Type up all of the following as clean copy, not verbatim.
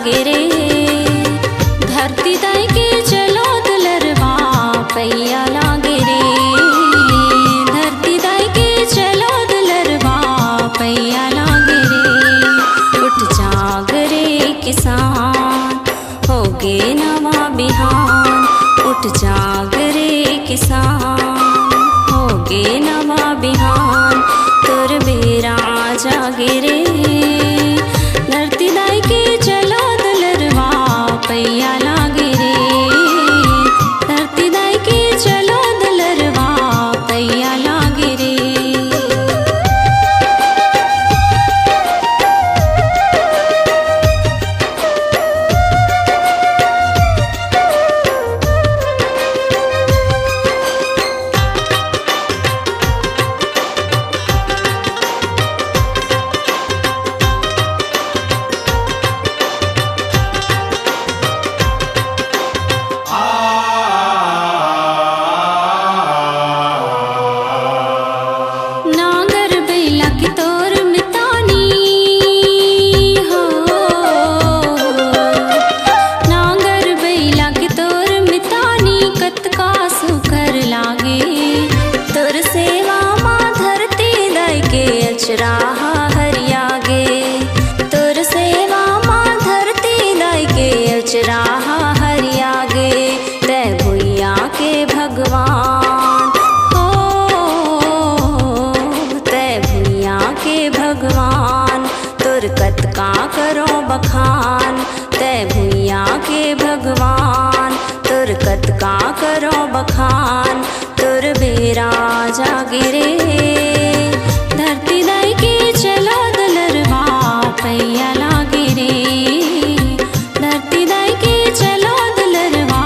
जागे रे। धरती दाई के चलो दुलरवा पैया लागे रे। धरती दाई के चलो दुलरवा पैया लागे रे। उठ जाग रे किसान होगे नवा बिहान। उठ जाग रे किसान होगे नवा बिहान। तोर बेरा जागे रे। धरती दाई के चलो दुलरवा पैया लागे रे। धरती दाई के चलो दुलरवा पैया लागे रे। अचराहा हरियागे तोर सेवा माँ धरती दाई के अचराहा हरियागे। तै भुइया के भगवान हो तै भुइया के भगवान। तोर कतका करो बखान। तै भुइया के भगवान तोर कतका करो बखान। तोर बेरा जागे रे। धरती दाई के चलो दुलरवा पैया लागे रे। धरती दाई के चलो दुलरवा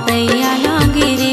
पैया लागे रे।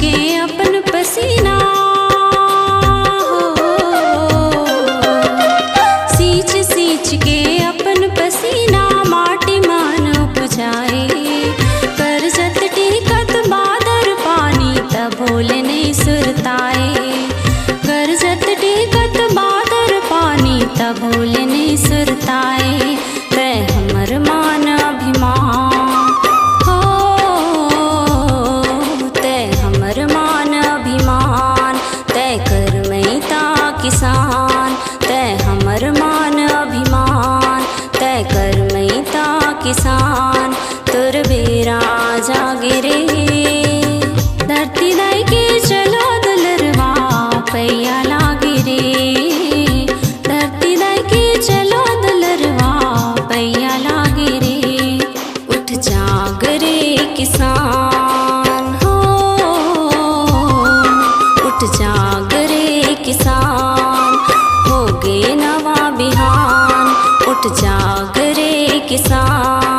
के अपन पसीना सींच सींच के अपन पसीना माटी मान उपजाए। कर जत टेकत बादर पानी तब भोले नहीं सुरताए। कर जत टेकत बादर पानी तब भोले नहीं सुरताए। तै हमर मान अभिमान किसान। तै हमर मान अभिमान तै कर मैता किसान। तोर बेरा जागे रे। धरती दाई के चलो दुलरवा पैया लागे रे। धरती दाई के चलो दुलरवा पैया लागे रे। उठ जाग रे किसान हो उठ जाग रे किसान होगे नवा बिहान। उठ जाग रे किसान